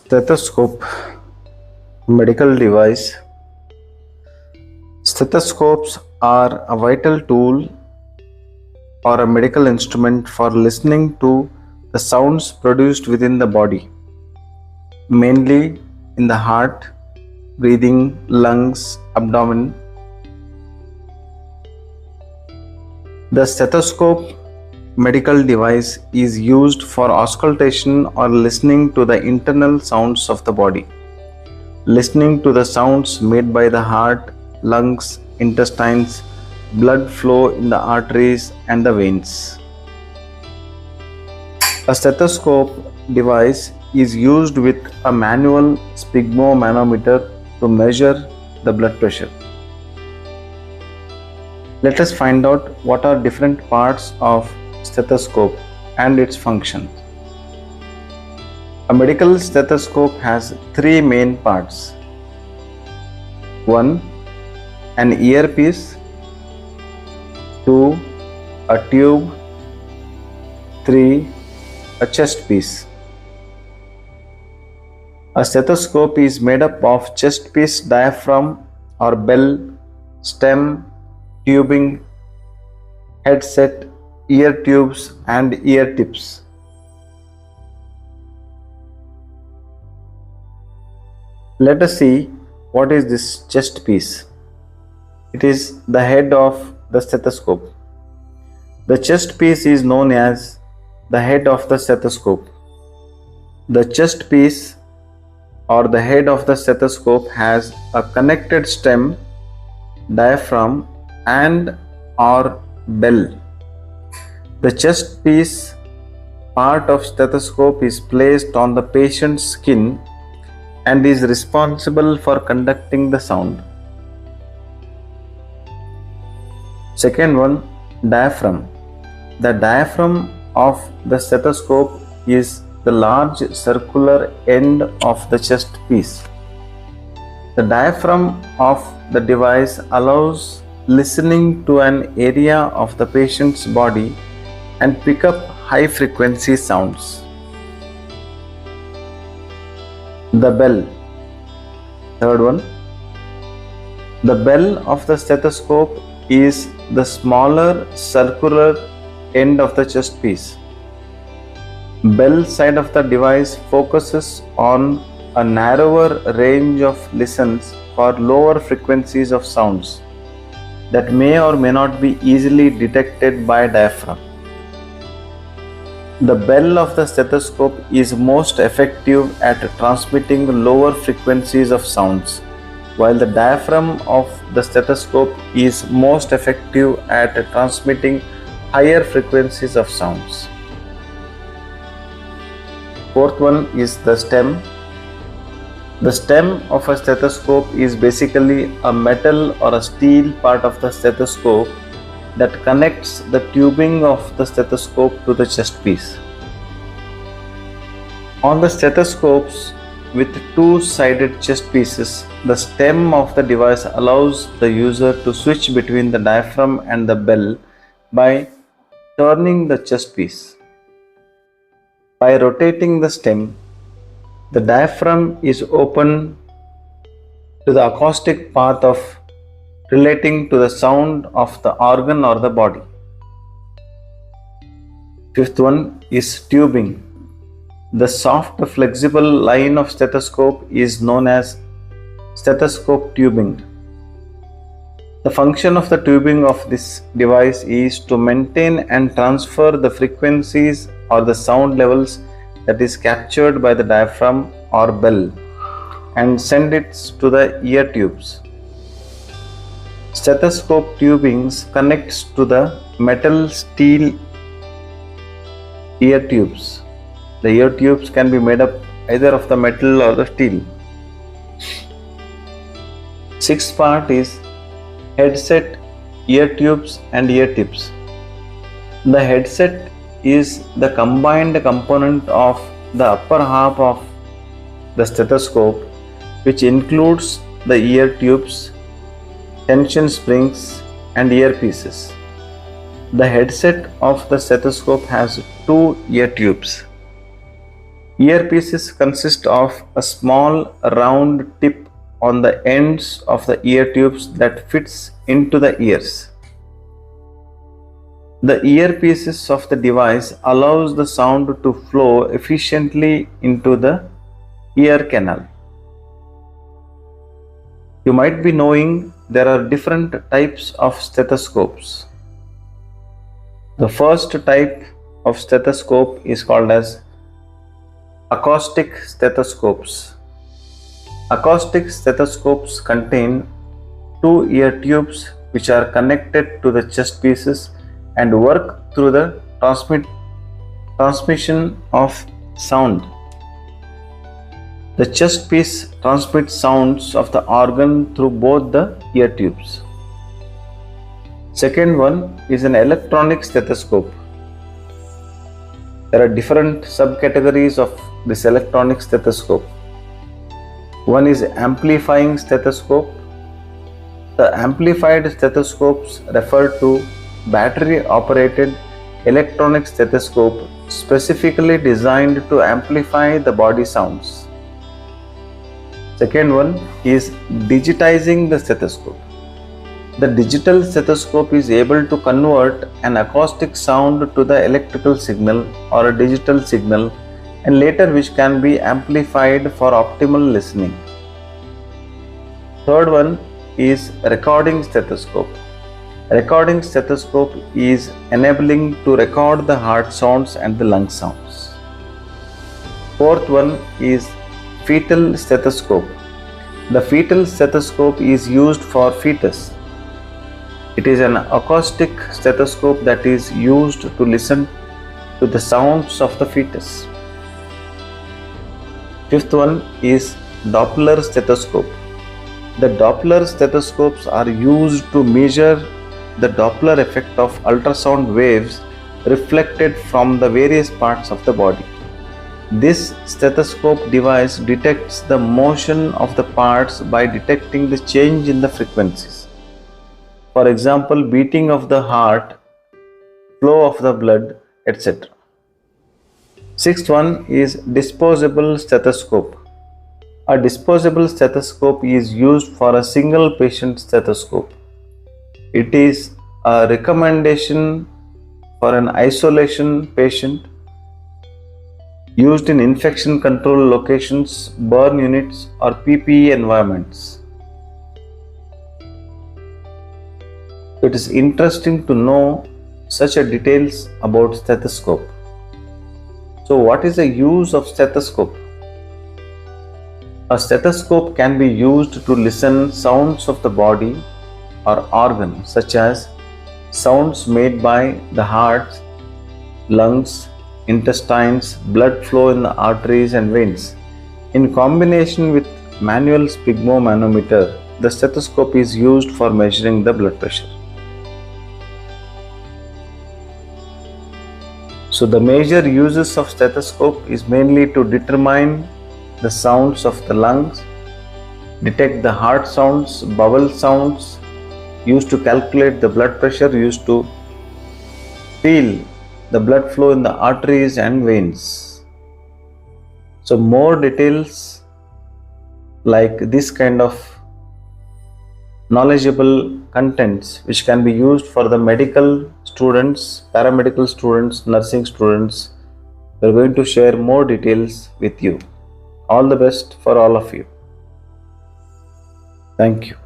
Stethoscope, medical device. Stethoscopes are a vital tool or a medical instrument for listening to the sounds produced within the body, mainly in the heart, breathing, lungs, abdomen. The stethoscope medical device is used for auscultation or listening to the internal sounds of the body, listening to the sounds made by the heart, lungs, intestines, blood flow in the arteries and the veins. A stethoscope device is used with a manual sphygmomanometer to measure the blood pressure. Let us find out what are different parts of stethoscope and its function. A medical stethoscope has three main parts. 1. An earpiece. 2. A tube. 3. A chest piece. A stethoscope is made up of chest piece, diaphragm or bell, stem, tubing, headset, ear tubes and ear tips. Let us see what is this chest piece. It is the head of the stethoscope. The chest piece is known as the head of the stethoscope. The chest piece or the head of the stethoscope has a connected stem, diaphragm and or bell. The chest piece part of stethoscope is placed on the patient's skin and is responsible for conducting the sound. Second one, diaphragm. The diaphragm of the stethoscope is the large circular end of the chest piece. The diaphragm of the device allows listening to an area of the patient's body and pick up high frequency sounds. The bell. Third one. The bell of the stethoscope is the smaller circular end of the chest piece. Bell side of the device focuses on a narrower range of listens for lower frequencies of sounds that may or may not be easily detected by diaphragm. The bell of the stethoscope is most effective at transmitting lower frequencies of sounds, while the diaphragm of the stethoscope is most effective at transmitting higher frequencies of sounds. Fourth one is the stem. The stem of a stethoscope is basically a metal or a steel part of the stethoscope that connects the tubing of the stethoscope to the chest piece. On the stethoscopes with two-sided chest pieces, the stem of the device allows the user to switch between the diaphragm and the bell by turning the chest piece. By rotating the stem, the diaphragm is open to the acoustic path of relating to the sound of the organ or the body. Fifth one is tubing. The soft flexible line of stethoscope is known as stethoscope tubing. The function of the tubing of this device is to maintain and transfer the frequencies or the sound levels that is captured by the diaphragm or bell and send it to the ear tubes. Stethoscope tubings connects to the metal steel ear tubes. The ear tubes can be made up either of the metal or the steel. Sixth part is headset, ear tubes and ear tips. The headset is the combined component of the upper half of the stethoscope, which includes the ear tubes, tension springs and earpieces. The headset of the stethoscope has two ear tubes. Earpieces consist of a small round tip on the ends of the ear tubes that fits into the ears. The earpieces of the device allows the sound to flow efficiently into the ear canal. You might be knowing there are different types of stethoscopes. The first type of stethoscope is called as acoustic stethoscopes. Acoustic stethoscopes contain two ear tubes which are connected to the chest pieces and work through the transmission of sound. The chest piece transmits sounds of the organ through both the ear tubes. Second one is an electronic stethoscope. There are different subcategories of this electronic stethoscope. One is amplifying stethoscope. The amplified stethoscopes refer to battery operated electronic stethoscope specifically designed to amplify the body sounds. Second one is digitizing the stethoscope. The digital stethoscope is able to convert an acoustic sound to the electrical signal or a digital signal and later which can be amplified for optimal listening. Third one is recording stethoscope. Recording stethoscope is enabling to record the heart sounds and the lung sounds. Fourth one is fetal stethoscope. The fetal stethoscope is used for fetus. It is an acoustic stethoscope that is used to listen to the sounds of the fetus. Fifth one is Doppler stethoscope. The Doppler stethoscopes are used to measure the Doppler effect of ultrasound waves reflected from the various parts of the body. This stethoscope device detects the motion of the parts by detecting the change in the frequencies. For example, beating of the heart, flow of the blood, etc. Sixth one is disposable stethoscope. A disposable stethoscope is used for a single patient stethoscope. It is a recommendation for an isolation patient used in infection control locations, burn units, or PPE environments. It is interesting to know such a details about stethoscope. So what is the use of stethoscope? A stethoscope can be used to listen sounds of the body or organ such as sounds made by the heart, lungs, intestines, blood flow in the arteries and veins. In combination with manual sphygmomanometer, the stethoscope is used for measuring the blood pressure. So the major uses of stethoscope is mainly to determine the sounds of the lungs, detect the heart sounds, bowel sounds, used to calculate the blood pressure, used to feel the blood flow in the arteries and veins. So more details like this kind of knowledgeable contents which can be used for the medical students, paramedical students, nursing students. We are going to share more details with you. All the best for all of you. Thank you.